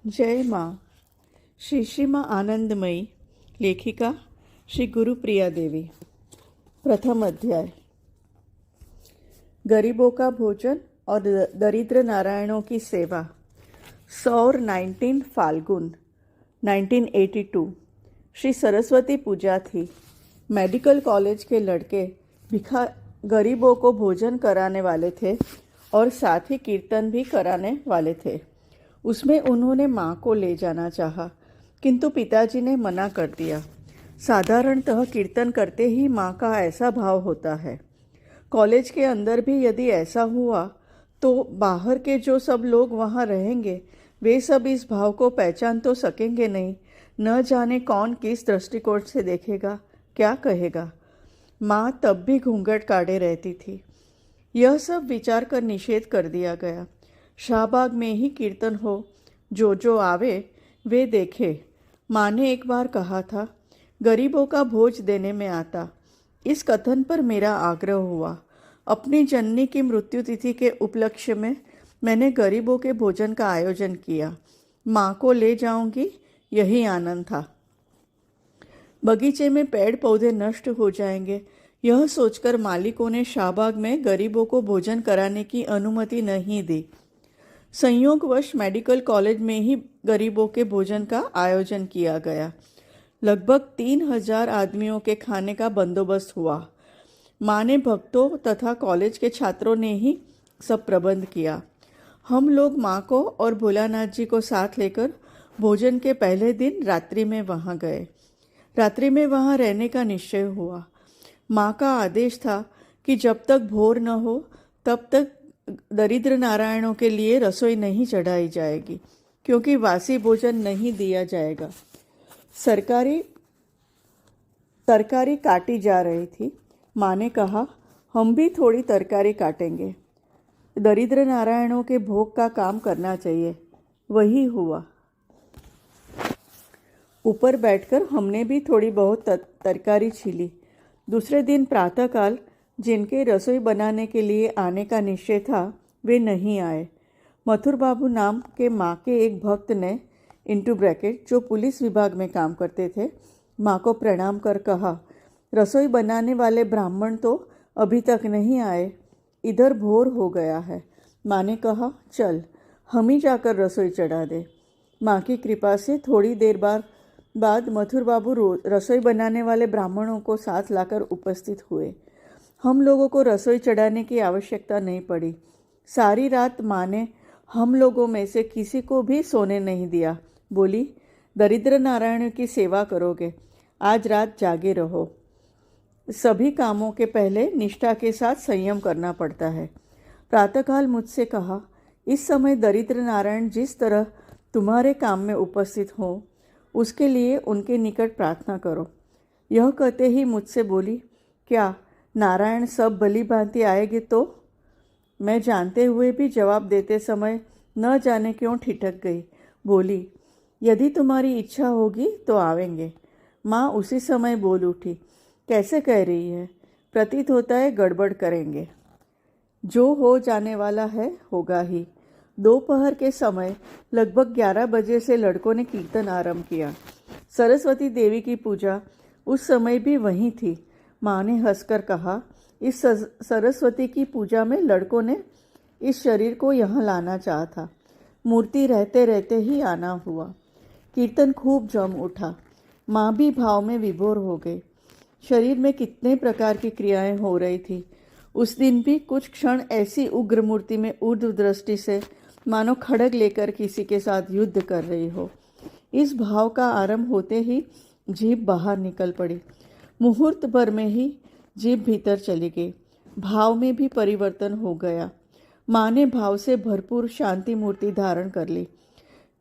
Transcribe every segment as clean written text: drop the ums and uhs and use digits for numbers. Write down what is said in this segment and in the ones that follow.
जय माँ। श्री माँ आनंदमयी। लेखिका श्री गुरुप्रिया देवी। प्रथम अध्याय। गरीबों का भोजन और दरिद्र नारायणों की सेवा। सौर 19 फाल्गुन 1982। श्री सरस्वती पूजा थी। मेडिकल कॉलेज के लड़के गरीबों को भोजन कराने वाले थे और साथ ही कीर्तन भी कराने वाले थे। उसमें उन्होंने माँ को ले जाना चाहा, किंतु पिताजी ने मना कर दिया। साधारणतः कीर्तन करते ही माँ का ऐसा भाव होता है। कॉलेज के अंदर भी यदि ऐसा हुआ तो बाहर के जो सब लोग वहाँ रहेंगे वे सब इस भाव को पहचान तो सकेंगे नहीं। न जाने कौन किस दृष्टिकोण से देखेगा, क्या कहेगा। माँ तब भी घूंघट काढ़े रहती थी। यह सब विचार कर निषेध कर दिया गया। शाहबाग में ही कीर्तन हो, जो आवे वे देखे। माँ ने एक बार कहा था, गरीबों का भोज देने में आता। इस कथन पर मेरा आग्रह हुआ। अपनी जननी की मृत्यु तिथि के उपलक्ष्य में मैंने गरीबों के भोजन का आयोजन किया। माँ को ले जाऊंगी, यही आनंद था। बगीचे में पेड़ पौधे नष्ट हो जाएंगे, यह सोचकर मालिकों ने शाहबाग में गरीबों को भोजन कराने की अनुमति नहीं दी। संयोगवश मेडिकल कॉलेज में ही गरीबों के भोजन का आयोजन किया गया। लगभग 3000 आदमियों के खाने का बंदोबस्त हुआ। माँ ने भक्तों तथा कॉलेज के छात्रों ने ही सब प्रबंध किया। हम लोग माँ को और भोलानाथ जी को साथ लेकर भोजन के पहले दिन रात्रि में वहाँ गए। रात्रि में वहाँ रहने का निश्चय हुआ। माँ का आदेश था कि जब तक भोर न हो तब तक दरिद्र नारायणों के लिए रसोई नहीं चढ़ाई जाएगी, क्योंकि वासी भोजन नहीं दिया जाएगा। तरकारी काटी जा रही थी। माँ ने कहा, हम भी थोड़ी तरकारी काटेंगे। दरिद्र नारायणों के भोग का काम करना चाहिए। वही हुआ। ऊपर बैठकर हमने भी थोड़ी बहुत तरकारी छीली। दूसरे दिन प्रातःकाल जिनके रसोई बनाने के लिए आने का निश्चय था वे नहीं आए। मथुर बाबू नाम के माँ के एक भक्त ने जो पुलिस विभाग में काम करते थे, माँ को प्रणाम कर कहा, रसोई बनाने वाले ब्राह्मण तो अभी तक नहीं आए, इधर भोर हो गया है। माँ ने कहा, चल हम ही जाकर रसोई चढ़ा दे। माँ की कृपा से थोड़ी देर बाद मथुर बाबू रसोई बनाने वाले ब्राह्मणों को साथ लाकर उपस्थित हुए। हम लोगों को रसोई चढ़ाने की आवश्यकता नहीं पड़ी। सारी रात माँ ने हम लोगों में से किसी को भी सोने नहीं दिया। बोली, दरिद्र नारायण की सेवा करोगे, आज रात जागे रहो। सभी कामों के पहले निष्ठा के साथ संयम करना पड़ता है। प्रातःकाल मुझसे कहा, इस समय दरिद्र नारायण जिस तरह तुम्हारे काम में उपस्थित हो उसके लिए उनके निकट प्रार्थना करो। यह कहते ही मुझसे बोली, क्या नारायण सब भली भांति आएगी? तो मैं जानते हुए भी जवाब देते समय न जाने क्यों ठिठक गई। बोली, यदि तुम्हारी इच्छा होगी तो आवेंगे। माँ उसी समय बोल उठी, कैसे कह रही है? प्रतीत होता है गड़बड़ करेंगे। जो हो जाने वाला है होगा ही। दोपहर के समय लगभग 11 बजे से लड़कों ने कीर्तन आरंभ किया। सरस्वती देवी की पूजा उस समय भी वहीं थी। माँ ने हंसकर कहा, इस सरस्वती की पूजा में लड़कों ने इस शरीर को यहाँ लाना चाहा था। मूर्ति रहते रहते ही आना हुआ। कीर्तन खूब जम उठा। माँ भी भाव में विभोर हो गई। शरीर में कितने प्रकार की क्रियाएं हो रही थी। उस दिन भी कुछ क्षण ऐसी उग्र मूर्ति में ऊर्ध्व दृष्टि से मानो खड़ग लेकर किसी के साथ युद्ध कर रही हो। इस भाव का आरंभ होते ही जीभ बाहर निकल पड़ी। मुहूर्त भर में ही जीभ भीतर चली गई। भाव में भी परिवर्तन हो गया। माँ ने भाव से भरपूर शांति मूर्ति धारण कर ली।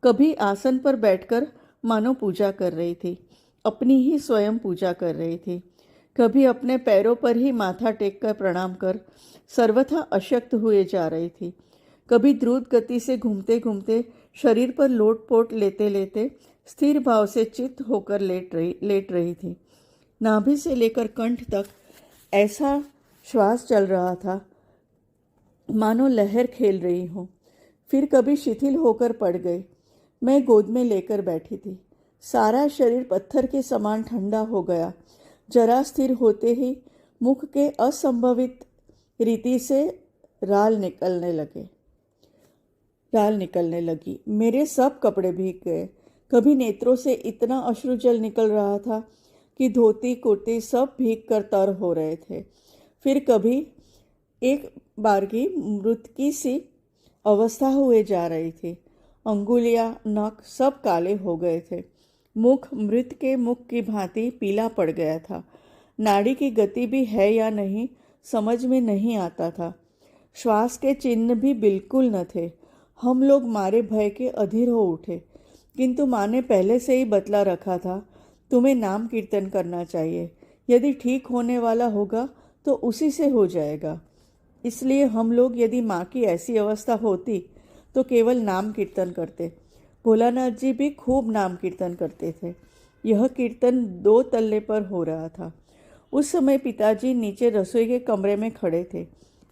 कभी आसन पर बैठकर मानो पूजा कर रही थी, अपनी ही स्वयं पूजा कर रही थी। कभी अपने पैरों पर ही माथा टेक कर प्रणाम कर सर्वथा अशक्त हुए जा रही थी। कभी द्रुत गति से घूमते घूमते शरीर पर लोटपोट लेते लेते स्थिर भाव से चित्त होकर लेट रही थी। नाभि से लेकर कंठ तक ऐसा श्वास चल रहा था मानो लहर खेल रही हो। फिर कभी शिथिल होकर पड़ गई, मैं गोद में लेकर बैठी थी। सारा शरीर पत्थर के समान ठंडा हो गया। जरा स्थिर होते ही मुख के असंभवित रीति से राल निकलने लगी। मेरे सब कपड़े भीग गए। कभी नेत्रों से इतना अश्रुजल निकल रहा था कि धोती कुर्ती सब भीग कर तर हो रहे थे। फिर कभी एक बारगी मृतकी सी अवस्था हुए जा रही थी। अंगुलियां, नख सब काले हो गए थे। मुख मृत के मुख की भांति पीला पड़ गया था। नाड़ी की गति भी है या नहीं समझ में नहीं आता था। श्वास के चिन्ह भी बिल्कुल न थे। हम लोग मारे भय के अधीर हो उठे, किंतु माँ ने पहले से ही बतला रखा था, तुम्हें नाम कीर्तन करना चाहिए। यदि ठीक होने वाला होगा तो उसी से हो जाएगा। इसलिए हम लोग यदि माँ की ऐसी अवस्था होती तो केवल नाम कीर्तन करते। भोलानाथ जी भी खूब नाम कीर्तन करते थे। यह कीर्तन 2 तल्ले पर हो रहा था। उस समय पिताजी नीचे रसोई के कमरे में खड़े थे।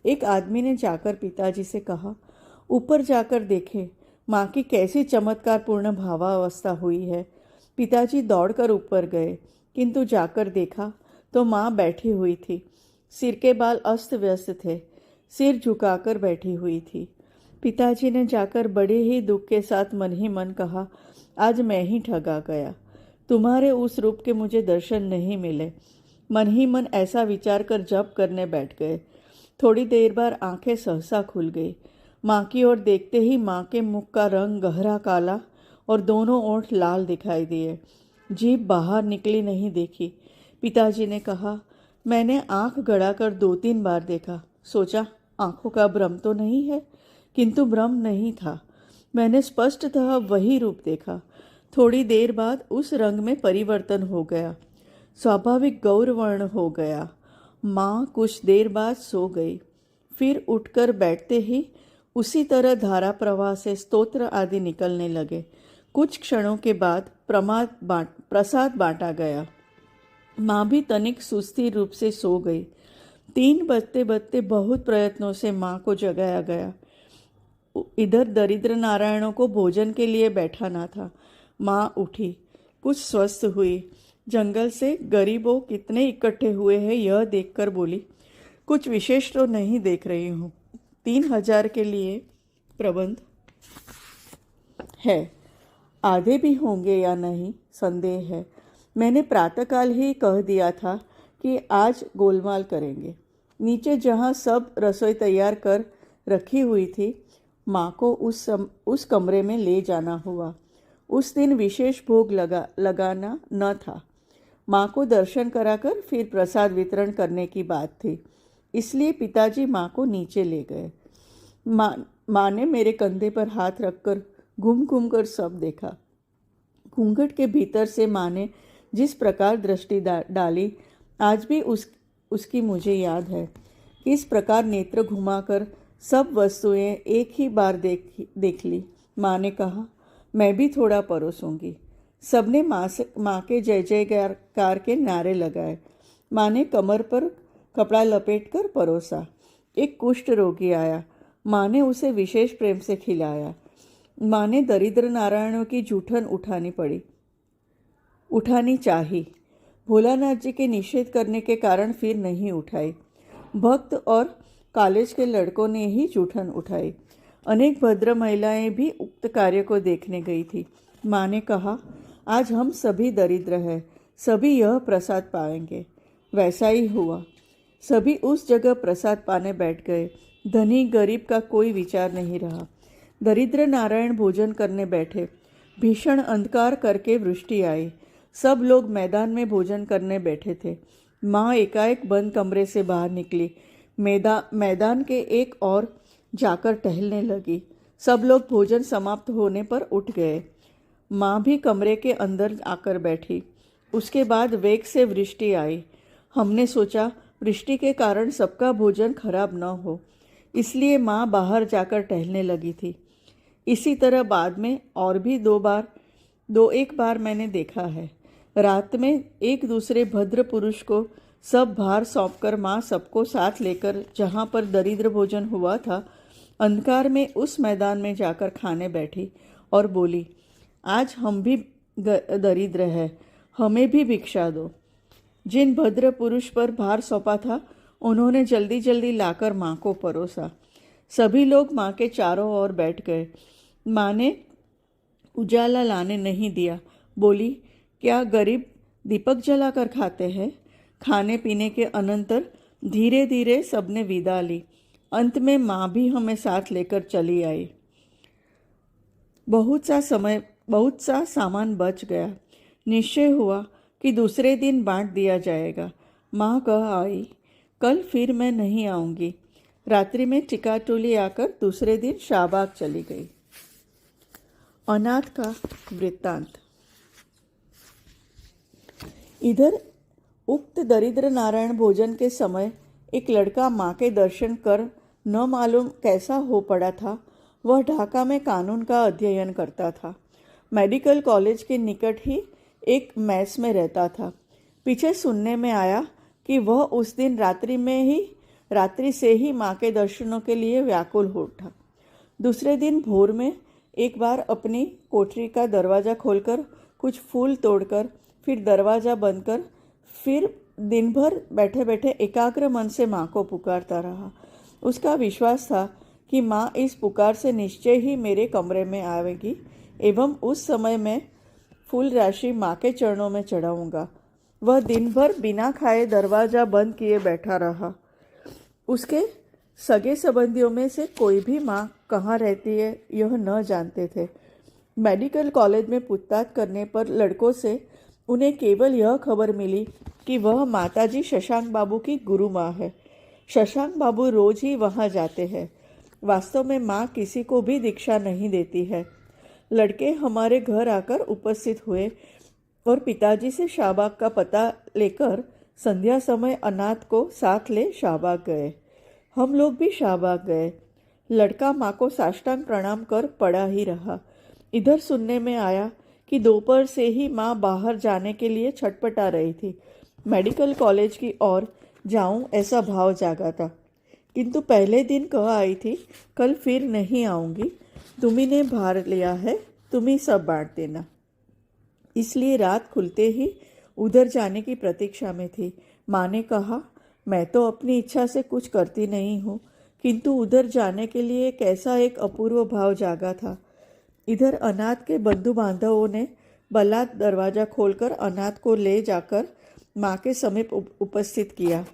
एक आदमी ने जाकर पिताजी से कहा, ऊपर जाकर देखे माँ की कैसी चमत्कारपूर्ण भावावस्था हुई है। पिताजी दौड़कर ऊपर गए, किंतु जाकर देखा तो माँ बैठी हुई थी। सिर के बाल अस्त व्यस्त थे, सिर झुकाकर बैठी हुई थी। पिताजी ने जाकर बड़े ही दुख के साथ मन ही मन कहा, आज मैं ही ठगा गया। तुम्हारे उस रूप के मुझे दर्शन नहीं मिले। मन ही मन ऐसा विचार कर जप करने बैठ गए। थोड़ी देर बाद आंखें सहसा खुल गई। माँ की ओर देखते ही माँ के मुख का रंग गहरा काला और दोनों ओंठ लाल दिखाई दिए। जीभ बाहर निकली नहीं देखी। पिताजी ने कहा, मैंने आंख गड़ाकर 2-3 बार देखा। सोचा आंखों का भ्रम तो नहीं है, किंतु भ्रम नहीं था। मैंने स्पष्टतः वही रूप देखा। थोड़ी देर बाद उस रंग में परिवर्तन हो गया, स्वाभाविक गौरवर्ण हो गया। माँ कुछ देर बाद सो गई। फिर उठकर बैठते ही उसी तरह धारा प्रवाह से स्तोत्र आदि निकलने लगे। कुछ क्षणों के बाद प्रसाद बांटा गया। माँ भी तनिक सुस्ती रूप से सो गई। 3 बजते बजते बहुत प्रयत्नों से माँ को जगाया गया। इधर दरिद्र नारायणों को भोजन के लिए बैठाना था। माँ उठी, कुछ स्वस्थ हुई। जंगल से गरीबों कितने इकट्ठे हुए हैं यह देखकर बोली, कुछ विशेष तो नहीं देख रही हूँ। 3000 के लिए प्रबंध है। आधे भी होंगे या नहीं संदेह है। मैंने प्रातःकाल ही कह दिया था कि आज गोलमाल करेंगे। नीचे जहाँ सब रसोई तैयार कर रखी हुई थी, माँ को उस कमरे में ले जाना हुआ। उस दिन विशेष भोग लगाना न था। माँ को दर्शन कराकर फिर प्रसाद वितरण करने की बात थी, इसलिए पिताजी माँ को नीचे ले गए। माँ ने मेरे कंधे पर हाथ रखकर घूम घूम कर सब देखा। घूंघट के भीतर से माँ ने जिस प्रकार दृष्टि डाली, आज भी उसकी मुझे याद है। किस प्रकार नेत्र घुमाकर सब वस्तुएं एक ही बार देख ली। माँ ने कहा, मैं भी थोड़ा परोसूंगी। सबने माँ के जय जयकार के नारे लगाए। माँ ने कमर पर कपड़ा लपेटकर परोसा। एक कुष्ठ रोगी आया। माँ ने उसे विशेष प्रेम से खिलाया। माँ ने दरिद्र नारायणों की जूठन उठानी चाही। भोलानाथ जी के निषेध करने के कारण फिर नहीं उठाई। भक्त और कॉलेज के लड़कों ने ही जूठन उठाई। अनेक भद्र महिलाएं भी उक्त कार्य को देखने गई थी। माँ ने कहा, आज हम सभी दरिद्र हैं, सभी यह प्रसाद पाएंगे। वैसा ही हुआ। सभी उस जगह प्रसाद पाने बैठ गए। धनी गरीब का कोई विचार नहीं रहा। दरिद्र नारायण भोजन करने बैठे। भीषण अंधकार करके वृष्टि आई। सब लोग मैदान में भोजन करने बैठे थे। माँ एकाएक बंद कमरे से बाहर निकली। मैदान के एक और जाकर टहलने लगी। सब लोग भोजन समाप्त होने पर उठ गए। माँ भी कमरे के अंदर आकर बैठी। उसके बाद वेग से वृष्टि आई। हमने सोचा वृष्टि के कारण सबका भोजन खराब न हो, इसलिए माँ बाहर जाकर टहलने लगी थी। इसी तरह बाद में और भी दो एक बार मैंने देखा है। रात में एक दूसरे भद्र पुरुष को सब भार सौंपकर माँ सबको साथ लेकर जहाँ पर दरिद्र भोजन हुआ था, अंधकार में उस मैदान में जाकर खाने बैठी और बोली, आज हम भी दरिद्र हैं, हमें भी भिक्षा दो। जिन भद्र पुरुष पर भार सौंपा था उन्होंने जल्दी जल्दी लाकर माँ को परोसा। सभी लोग माँ के चारों ओर बैठ गए। माँ ने उजाला लाने नहीं दिया। बोली, क्या गरीब दीपक जलाकर खाते हैं? खाने पीने के अनंतर धीरे धीरे सबने विदा ली। अंत में माँ भी हमें साथ लेकर चली आई। बहुत सा सामान बच गया। निश्चय हुआ कि दूसरे दिन बांट दिया जाएगा। माँ कह आई, कल फिर मैं नहीं आऊँगी। रात्रि में टिकाटोली आकर दूसरे दिन शाहबाग चली गई। अनाथ का वृत्तांत। इधर उक्त दरिद्र नारायण भोजन के समय एक लड़का माँ के दर्शन कर न मालूम कैसा हो पड़ा था। वह ढाका में कानून का अध्ययन करता था। मेडिकल कॉलेज के निकट ही एक मेस में रहता था। पीछे सुनने में आया कि वह उस दिन रात्रि से ही माँ के दर्शनों के लिए व्याकुल हो उठा। दूसरे दिन भोर में एक बार अपनी कोठरी का दरवाज़ा खोलकर कुछ फूल तोड़कर फिर दरवाज़ा बंद कर फिर दिन भर बैठे बैठे एकाग्र मन से माँ को पुकारता रहा। उसका विश्वास था कि माँ इस पुकार से निश्चय ही मेरे कमरे में आवेगी एवं उस समय मैं फूल राशि माँ के चरणों में चढ़ाऊँगा। वह दिन भर बिना खाए दरवाज़ा बंद किए बैठा रहा। उसके सगे संबंधियों में से कोई भी माँ कहाँ रहती है यह न जानते थे। मेडिकल कॉलेज में पूछताछ करने पर लड़कों से उन्हें केवल यह खबर मिली कि वह माताजी शशांक बाबू की गुरु माँ है। शशांक बाबू रोज ही वहाँ जाते हैं। वास्तव में माँ किसी को भी दीक्षा नहीं देती है। लड़के हमारे घर आकर उपस्थित हुए और पिताजी से शाहबाग का पता लेकर संध्या समय अनाथ को साथ ले शाहबाग गए। हम लोग भी शाहबाग गए। लड़का माँ को साष्टांग प्रणाम कर पड़ा ही रहा। इधर सुनने में आया कि दोपहर से ही माँ बाहर जाने के लिए छटपटा रही थी। मेडिकल कॉलेज की ओर जाऊं ऐसा भाव जागा था, किंतु पहले दिन कह आई थी, कल फिर नहीं आऊँगी। तुम्ही ने भार लिया है, तुम ही सब बांट देना। इसलिए रात खुलते ही उधर जाने की प्रतीक्षा में थी। माँ ने कहा, मैं तो अपनी इच्छा से कुछ करती नहीं हूँ, किंतु उधर जाने के लिए कैसा एक अपूर्व भाव जागा था। इधर अनाथ के बंधु बांधवों ने बलात् दरवाज़ा खोलकर अनाथ को ले जाकर माँ के समीप उपस्थित किया।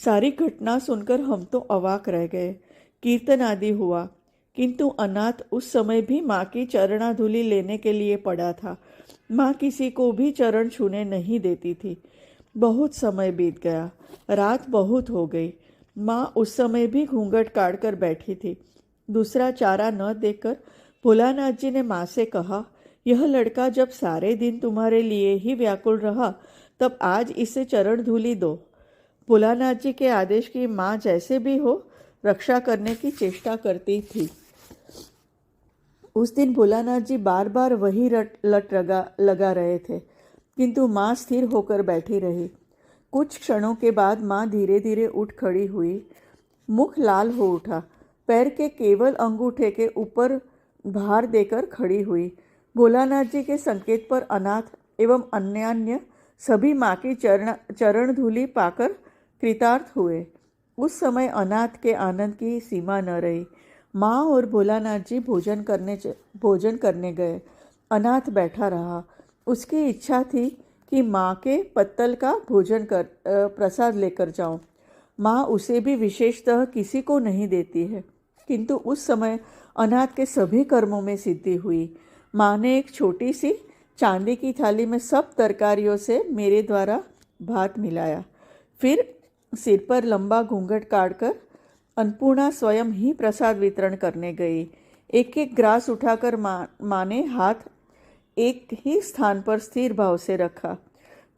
सारी घटना सुनकर हम तो अवाक रह गए। कीर्तन आदि हुआ, किंतु अनाथ उस समय भी माँ की चरणाधूलि लेने के लिए पड़ा था। माँ किसी को भी चरण छूने नहीं देती थी। बहुत समय बीत गया, रात बहुत हो गई। माँ उस समय भी घूंघट काट कर बैठी थी। दूसरा चारा न देखकर भोलानाथ जी ने माँ से कहा, यह लड़का जब सारे दिन तुम्हारे लिए ही व्याकुल रहा, तब आज इसे चरण धूलि दो। भोलानाथ जी के आदेश की माँ जैसे भी हो रक्षा करने की चेष्टा करती थी। उस दिन भोलानाथ जी बार बार वही लट लगा रहे थे, किंतु माँ स्थिर होकर बैठी रही। कुछ क्षणों के बाद माँ धीरे धीरे उठ खड़ी हुई। मुख लाल हो उठा। पैर के केवल अंगूठे के ऊपर भार देकर खड़ी हुई। भोलानाथ जी के संकेत पर अनाथ एवं अन्य सभी माँ की चरण धूलि पाकर कृतार्थ हुए। उस समय अनाथ के आनंद की सीमा न रही। माँ और भोलानाथ जी भोजन करने गए। अनाथ बैठा रहा। उसकी इच्छा थी कि माँ के पत्तल का प्रसाद लेकर जाऊं। माँ उसे भी विशेषतः किसी को नहीं देती है, किंतु उस समय अनाथ के सभी कर्मों में सिद्धि हुई। माँ ने एक छोटी सी चांदी की थाली में सब तरकारियों से मेरे द्वारा भात मिलाया। फिर सिर पर लंबा घूंघट काटकर अन्नपूर्णा स्वयं ही प्रसाद वितरण करने गई। एक एक ग्रास उठाकर माँ ने हाथ एक ही स्थान पर स्थिर भाव से रखा।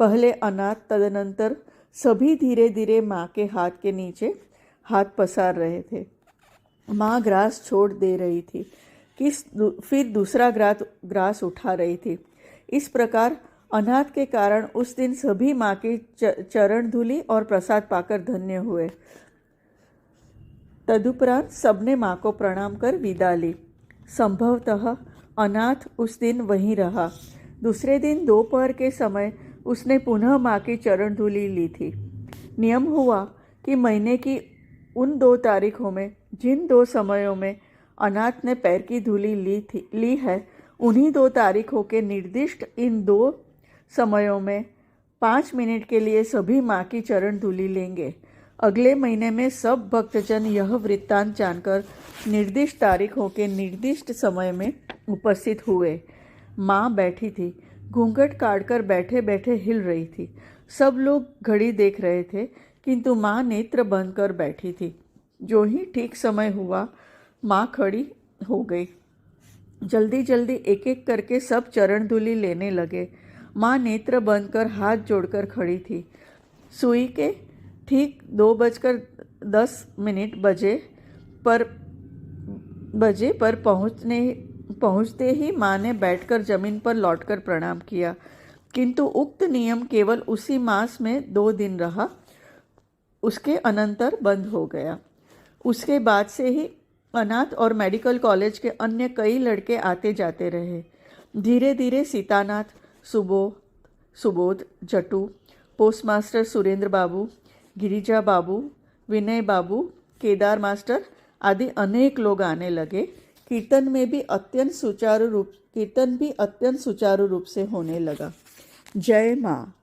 पहले अनाथ, तदनंतर सभी धीरे धीरे माँ के हाथ के नीचे हाथ पसार रहे थे। माँ ग्रास छोड़ दे रही थी फिर दूसरा ग्रास उठा रही थी। इस प्रकार अनाथ के कारण उस दिन सभी माँ की चरण धूलि और प्रसाद पाकर धन्य हुए। तदुपरांत सबने माँ को प्रणाम कर विदा ली। संभवतः अनाथ उस दिन वहीं रहा। दूसरे दिन दोपहर के समय उसने पुनः माँ की चरण धूलि ली थी। नियम हुआ कि महीने की उन 2 तारीखों में जिन 2 समयों में अनाथ ने पैर की धूलि ली है, उन्हीं 2 तारीखों के निर्दिष्ट इन 2 समयों में 5 मिनट के लिए सभी माँ की चरण धूलि लेंगे। अगले महीने में सब भक्तजन यह वृत्तांत जानकर निर्दिष्ट तारीखों के निर्दिष्ट समय में उपस्थित हुए। माँ बैठी थी, घूंघट काटकर बैठे बैठे हिल रही थी। सब लोग घड़ी देख रहे थे, किंतु माँ नेत्र बंद कर बैठी थी। जो ही ठीक समय हुआ, माँ खड़ी हो गई। जल्दी जल्दी एक एक करके सब चरण धूलि लेने लगे। माँ नेत्र बंद कर हाथ जोड़कर खड़ी थी। सुई के ठीक 2:10 बजे पर पहुँचते ही माँ ने बैठकर जमीन पर लौटकर प्रणाम किया, किंतु उक्त नियम केवल उसी मास में 2 दिन रहा, उसके अनंतर बंद हो गया। उसके बाद से ही अनाथ और मेडिकल कॉलेज के अन्य कई लड़के आते जाते रहे। धीरे धीरे सीतानाथ, सुबोध, जटू, पोस्टमास्टर सुरेंद्र बाबू, गिरिजा बाबू, विनय बाबू, केदार मास्टर आदि अनेक लोग आने लगे। कीर्तन भी अत्यंत सुचारू रूप से होने लगा। जय माँ।